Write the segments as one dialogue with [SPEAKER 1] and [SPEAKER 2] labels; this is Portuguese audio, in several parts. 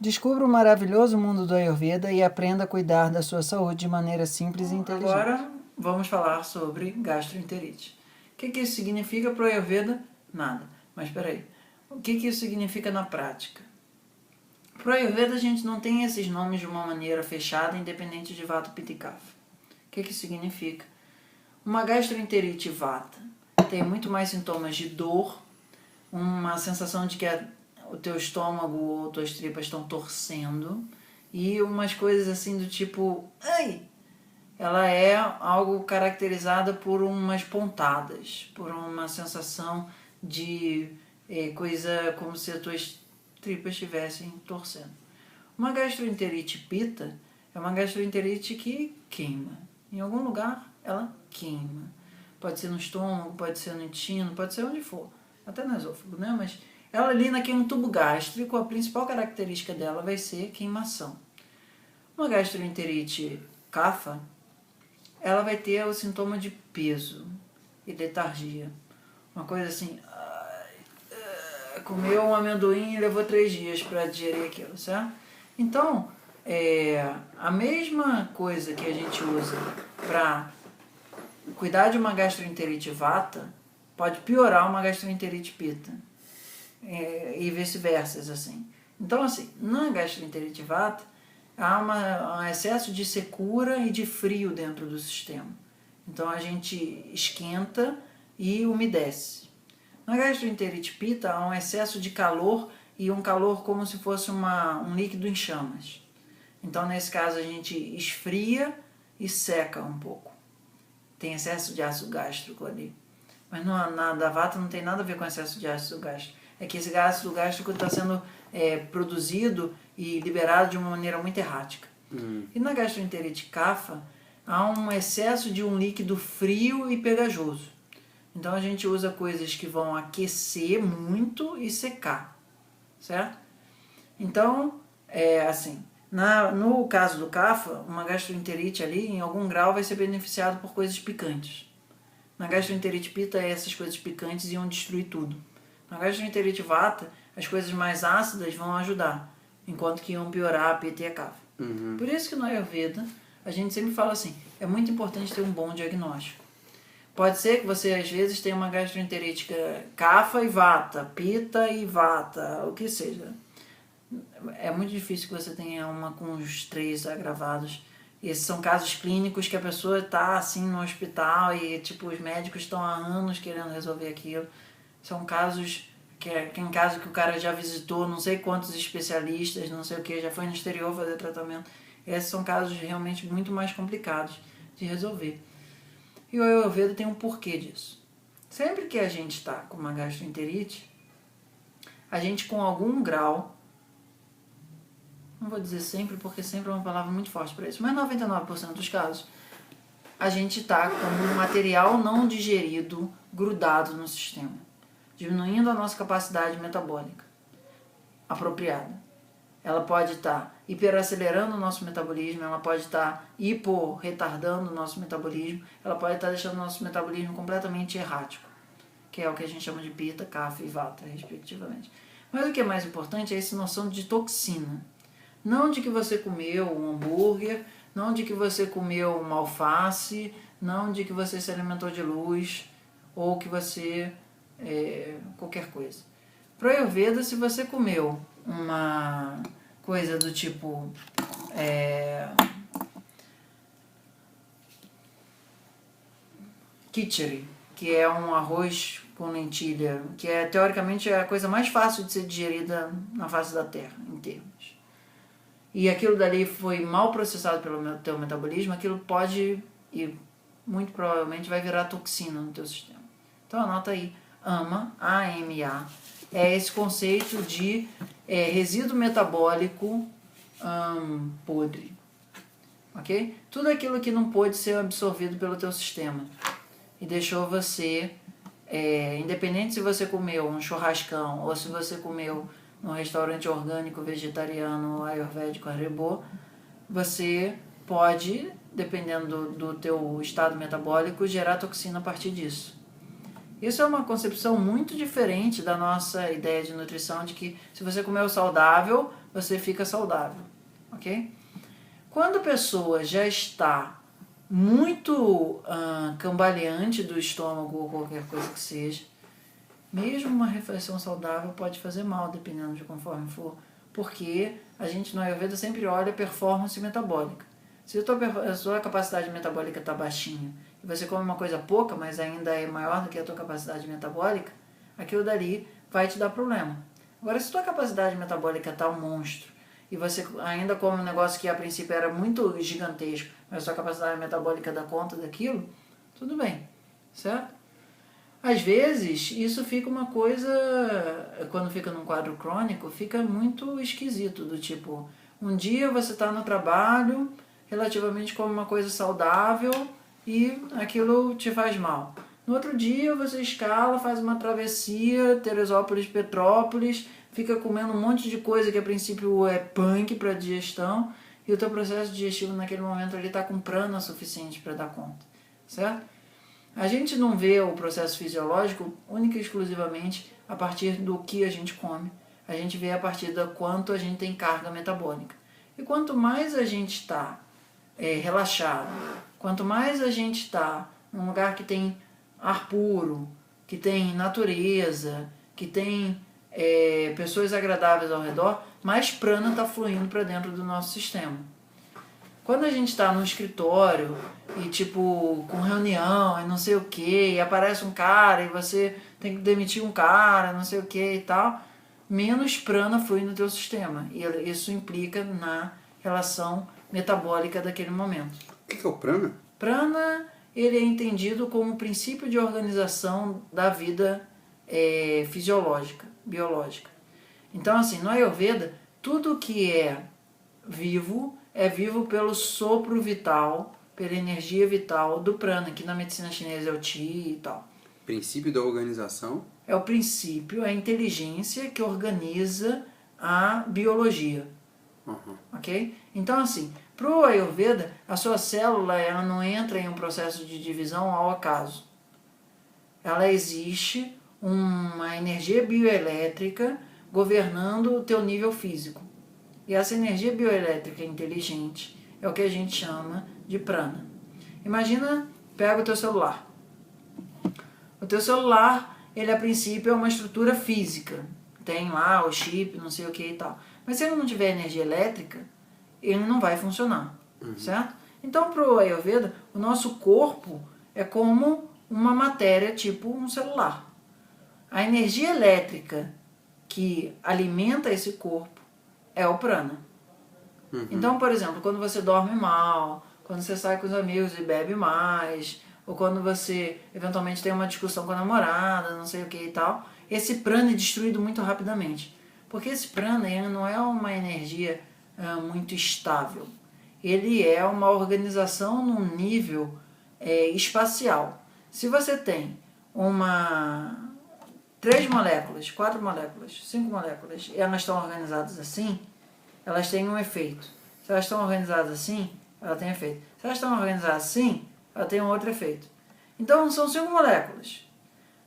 [SPEAKER 1] Descubra o maravilhoso mundo do Ayurveda e aprenda a cuidar da sua saúde de maneira simples e inteligente. Agora vamos falar sobre gastroenterite. O que isso significa para o Ayurveda? Nada. Mas espera aí. O que isso significa na prática? Para o Ayurveda a gente não tem esses nomes de uma maneira fechada, independente de Vata, Pitta e Kapha. O que isso significa? Uma gastroenterite Vata tem muito mais sintomas de dor, uma sensação de que o teu estômago ou tuas tripas estão torcendo e umas coisas assim do tipo, ai! Ela é algo caracterizada por umas pontadas, por uma sensação de coisa como se as tuas tripas estivessem torcendo. Uma gastroenterite Pitta é uma gastroenterite que queima. Em algum lugar ela queima. Pode ser no estômago, pode ser no intestino, pode ser onde for. Até no esôfago, né? Mas ela ali naquele tubo gástrico, a principal característica dela vai ser queimação. Uma gastroenterite Kapha, ela vai ter o sintoma de peso e letargia. Uma coisa assim, comeu um amendoim e levou 3 dias para digerir aquilo, certo? Então, a mesma coisa que a gente usa para cuidar de uma gastroenterite Vata pode piorar uma gastroenterite Pitta. E vice-versa, assim. Então, assim, na gastroenterite Vata, há um excesso de secura e de frio dentro do sistema. Então, a gente esquenta e umedece. Na gastroenterite Pitta, há um excesso de calor e um calor como se fosse um líquido em chamas. Então, nesse caso, a gente esfria e seca um pouco. Tem excesso de ácido gástrico ali. Mas na da Vata não tem nada a ver com excesso de ácido gástrico. É que esse ácido gástrico está sendo produzido e liberado de uma maneira muito errática. E na gastroenterite Kapha, há um excesso de um líquido frio e pegajoso. Então a gente usa coisas que vão aquecer muito e secar, certo? Então, assim, no caso do Kapha, uma gastroenterite ali, em algum grau, vai ser beneficiado por coisas picantes. Na gastroenterite Pitta, essas coisas picantes iam destruir tudo. Na gastroenterite Vata, as coisas mais ácidas vão ajudar, enquanto que iam piorar a Pitta e a Kapha. Por isso que no Ayurveda, a gente sempre fala assim, é muito importante ter um bom diagnóstico. Pode ser que você, às vezes, tenha uma gastroenterite Kapha e Vata, Pitta e Vata, o que seja. É muito difícil que você tenha uma com os 3 agravados. Esses são casos clínicos que a pessoa está assim no hospital e tipo os médicos estão há anos querendo resolver aquilo. São casos em caso que o cara já visitou não sei quantos especialistas, não sei o que, já foi no exterior fazer tratamento. Esses são casos realmente muito mais complicados de resolver. E o Ayurveda tem um porquê disso. Sempre que a gente está com uma gastroenterite, a gente com algum grau, não vou dizer sempre, porque sempre é uma palavra muito forte para isso, mas 99% dos casos, a gente está com um material não digerido grudado no sistema, diminuindo a nossa capacidade metabólica apropriada. Ela pode estar hiperacelerando o nosso metabolismo, ela pode estar hiporretardando o nosso metabolismo, ela pode estar deixando o nosso metabolismo completamente errático, que é o que a gente chama de Pitta, Kapha e Vata, respectivamente. Mas o que é mais importante é essa noção de toxina. Não de que você comeu um hambúrguer, não de que você comeu uma alface, não de que você se alimentou de luz, ou que você... qualquer coisa. Para o Ayurveda, se você comeu uma coisa do tipo... khichdi, que é um arroz com lentilha, que é teoricamente a coisa mais fácil de ser digerida na face da Terra, em termos. E aquilo dali foi mal processado pelo teu metabolismo, aquilo pode e muito provavelmente vai virar toxina no teu sistema. Então anota aí, AMA, A-M-A, é esse conceito de resíduo metabólico podre, ok? Tudo aquilo que não pôde ser absorvido pelo teu sistema e deixou você, independente se você comeu um churrascão ou se você comeu num restaurante orgânico, vegetariano, ayurvédico, arrebô, você pode, dependendo do teu estado metabólico, gerar toxina a partir disso. Isso é uma concepção muito diferente da nossa ideia de nutrição, de que se você comeu saudável, você fica saudável, ok? Quando a pessoa já está muito cambaleante do estômago ou qualquer coisa que seja, mesmo uma refeição saudável pode fazer mal, dependendo de conforme for, porque a gente no Ayurveda sempre olha a performance metabólica. Se a sua capacidade metabólica está baixinha e você come uma coisa pouca, mas ainda é maior do que a tua capacidade metabólica, aquilo dali vai te dar problema. Agora, se a tua capacidade metabólica está um monstro e você ainda come um negócio que a princípio era muito gigantesco, mas a sua capacidade metabólica dá conta daquilo, tudo bem, certo? Às vezes, isso fica uma coisa, quando fica num quadro crônico, fica muito esquisito, do tipo, um dia você está no trabalho, relativamente come uma coisa saudável e aquilo te faz mal. No outro dia você escala, faz uma travessia, Teresópolis, Petrópolis, fica comendo um monte de coisa que a princípio é punk para digestão e o teu processo digestivo naquele momento ali está com prana suficiente para dar conta, certo? A gente não vê o processo fisiológico única e exclusivamente a partir do que a gente come. A gente vê a partir do quanto a gente tem carga metabólica. E quanto mais a gente está relaxado, quanto mais a gente está num lugar que tem ar puro, que tem natureza, que tem pessoas agradáveis ao redor, mais prana está fluindo para dentro do nosso sistema. Quando a gente está no escritório e tipo com reunião e não sei o que, e aparece um cara e você tem que demitir um cara, não sei o que e tal, menos prana flui no teu sistema. E isso implica na relação metabólica daquele momento.
[SPEAKER 2] O que é o prana?
[SPEAKER 1] Prana, ele é entendido como princípio de organização da vida fisiológica, biológica. Então, assim, no Ayurveda, tudo que é vivo pelo sopro vital, pela energia vital do prana, que na medicina chinesa é o Qi e tal.
[SPEAKER 2] Princípio da organização?
[SPEAKER 1] É o princípio, a inteligência que organiza a biologia.
[SPEAKER 2] Uhum.
[SPEAKER 1] Ok? Então, assim, para o Ayurveda, a sua célula ela não entra em um processo de divisão ao acaso. Ela existe uma energia bioelétrica governando o teu nível físico. E essa energia bioelétrica inteligente é o que a gente chama de prana. Imagina, pega o teu celular. O teu celular, ele a princípio é uma estrutura física. Tem lá o chip, não sei o que e tal. Mas se ele não tiver energia elétrica, ele não vai funcionar, certo? Então, para o Ayurveda, o nosso corpo é como uma matéria tipo um celular. A energia elétrica que alimenta esse corpo é o prana. Então, por exemplo, quando você dorme mal, quando você sai com os amigos e bebe mais, ou quando você eventualmente tem uma discussão com a namorada, não sei o que e tal, esse prana é destruído muito rapidamente. Porque esse prana ele não é uma energia muito estável. Ele é uma organização num nível espacial. Se você tem 3 moléculas, 4 moléculas, 5 moléculas, e elas estão organizadas assim, elas têm um efeito. Se elas estão organizadas assim, ela tem efeito. Se elas estão organizadas assim, ela tem um outro efeito. Então, são 5 moléculas.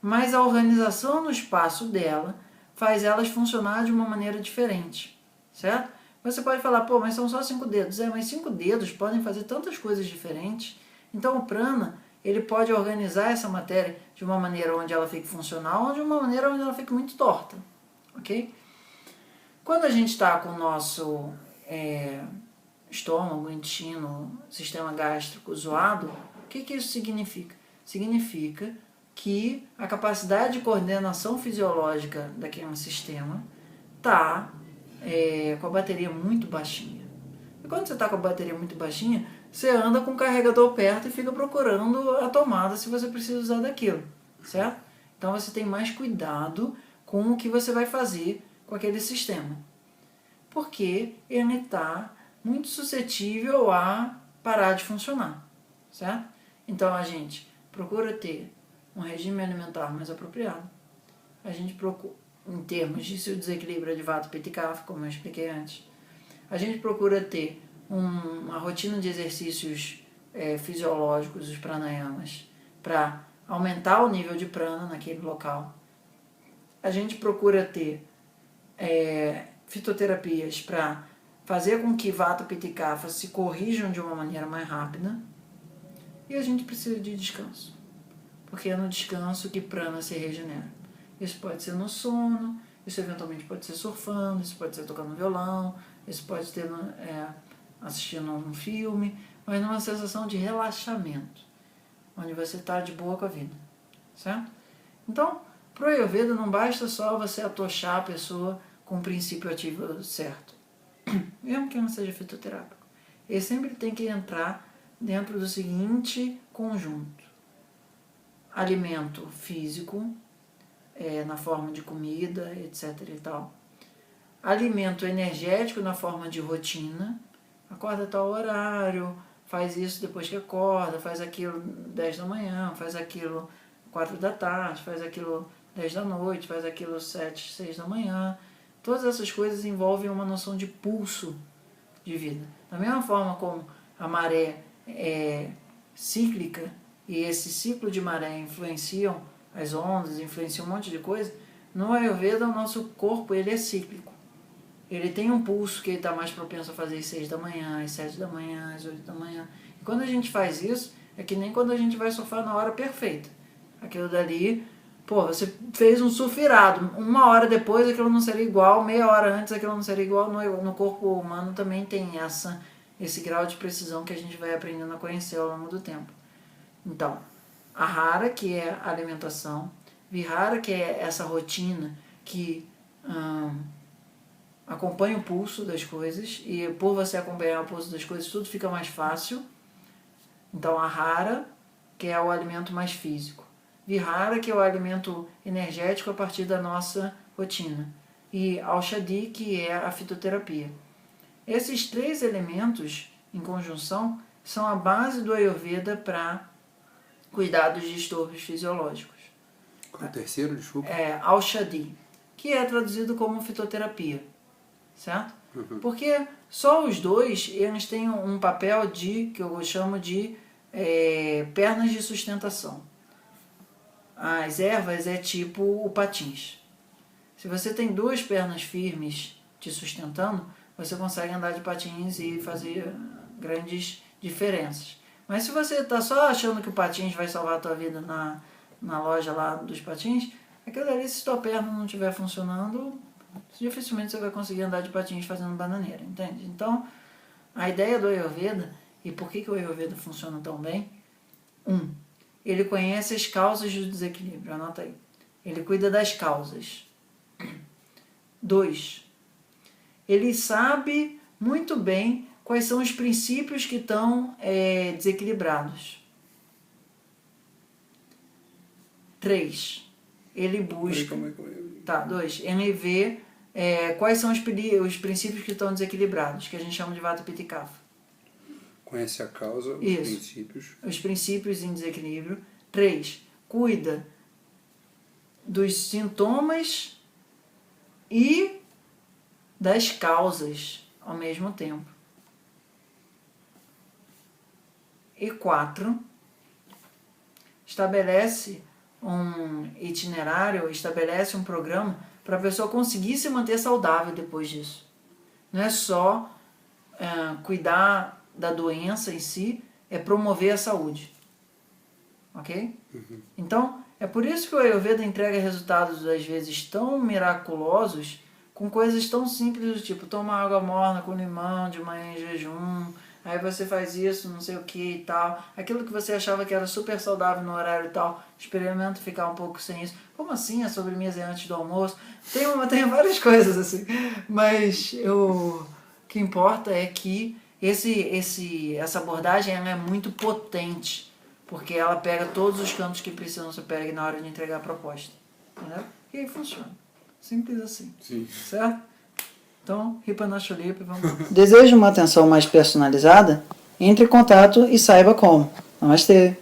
[SPEAKER 1] Mas a organização no espaço dela faz elas funcionar de uma maneira diferente. Certo? Você pode falar, pô, mas são só 5 dedos. Mas 5 dedos podem fazer tantas coisas diferentes. Então, o prana, ele pode organizar essa matéria de uma maneira onde ela fique funcional ou de uma maneira onde ela fique muito torta. Ok? Quando a gente está com o nosso estômago, intestino, sistema gástrico zoado, o que isso significa? Significa que a capacidade de coordenação fisiológica daquele sistema está com a bateria muito baixinha. E quando você está com a bateria muito baixinha, você anda com o carregador perto e fica procurando a tomada se você precisa usar daquilo, certo? Então você tem mais cuidado com o que você vai fazer com aquele sistema. Porque ele está muito suscetível a parar de funcionar, certo? Então a gente procura ter um regime alimentar mais apropriado. A gente procura, em termos de se o desequilíbrio é de vata pitta e kapha, como eu expliquei antes, a gente procura ter uma rotina de exercícios fisiológicos, os pranayamas, para aumentar o nível de prana naquele local. A gente procura ter fitoterapias para fazer com que Vata, Pitta e Kapha se corrijam de uma maneira mais rápida. E a gente precisa de descanso, porque é no descanso que prana se regenera. Isso pode ser no sono, isso eventualmente pode ser surfando, isso pode ser tocando violão, isso pode ser assistindo a um filme, mas numa sensação de relaxamento, onde você está de boa com a vida, certo? Então, pro Ayurveda não basta só você atochar a pessoa com o princípio ativo certo, mesmo que não seja fitoterápico. Ele sempre tem que entrar dentro do seguinte conjunto: alimento físico, na forma de comida, etc. e tal. Alimento energético na forma de rotina, acorda a tal horário, faz isso depois que acorda, faz aquilo 10 da manhã, faz aquilo 4 da tarde, faz aquilo 10 da noite, faz aquilo 7, 6 da manhã. Todas essas coisas envolvem uma noção de pulso de vida. Da mesma forma como a maré é cíclica e esse ciclo de maré influenciam as ondas, influenciam um monte de coisa, no Ayurveda o nosso corpo ele é cíclico. Ele tem um pulso que ele está mais propenso a fazer às 6 da manhã, às 7 da manhã, às 8 da manhã. E quando a gente faz isso, é que nem quando a gente vai surfar na hora perfeita. Aquilo dali, você fez um surf irado, 1 hora depois aquilo não seria igual, meia hora antes aquilo não seria igual. No corpo humano também tem esse grau de precisão que a gente vai aprendendo a conhecer ao longo do tempo. Então, Ahara, que é a alimentação, Vihara, que é essa rotina que acompanha o pulso das coisas, e por você acompanhar o pulso das coisas tudo fica mais fácil. Então, Ahara, que é o alimento mais físico, Vihara, que é o alimento energético a partir da nossa rotina, e Aushadhi, que é a fitoterapia. Esses 3 elementos em conjunção são a base do Ayurveda para cuidar dos distúrbios fisiológicos.
[SPEAKER 2] Qual é o terceiro, desculpa?
[SPEAKER 1] Aushadhi, que é traduzido como fitoterapia, certo?
[SPEAKER 2] Uhum.
[SPEAKER 1] Porque só os dois, eles têm um papel que eu chamo de pernas de sustentação. As ervas é tipo o patins. Se você tem 2 pernas firmes te sustentando, você consegue andar de patins e fazer grandes diferenças. Mas se você está só achando que o patins vai salvar a tua vida na loja lá dos patins, aquilo ali, se tua perna não estiver funcionando, dificilmente você vai conseguir andar de patins fazendo bananeira, entende? Então, a ideia do Ayurveda, e por que o Ayurveda funciona tão bem? Ele conhece as causas do desequilíbrio, anota aí. Ele cuida das causas. 2, ele sabe muito bem quais são os princípios que estão desequilibrados. 3, ele busca... 2, ele vê quais são os princípios que estão desequilibrados, que a gente chama de Vata, Pitta e Kapha.
[SPEAKER 2] Conhece a causa, os princípios. Os
[SPEAKER 1] princípios em desequilíbrio. 3, cuida dos sintomas e das causas ao mesmo tempo. E 4, estabelece um itinerário, estabelece um programa para a pessoa conseguir se manter saudável depois disso. Não é só cuidar da doença em si, é promover a saúde. Ok?
[SPEAKER 2] Uhum.
[SPEAKER 1] Então, é por isso que o Ayurveda entrega resultados, às vezes, tão miraculosos, com coisas tão simples do tipo, toma água morna com limão de manhã em jejum, aí você faz isso, não sei o que e tal. Aquilo que você achava que era super saudável no horário e tal, experimenta ficar um pouco sem isso. Como assim? A sobremesa é antes do almoço? Tem várias coisas assim. Mas o que importa é que essa abordagem ela é muito potente, porque ela pega todos os cantos que precisam ser pegue na hora de entregar a proposta. Entendeu? E aí funciona. Simples assim.
[SPEAKER 2] Sim.
[SPEAKER 1] Certo? Então, Ripanacholipa, vamos lá. Deseja uma atenção mais personalizada? Entre em contato e saiba como. Namastê!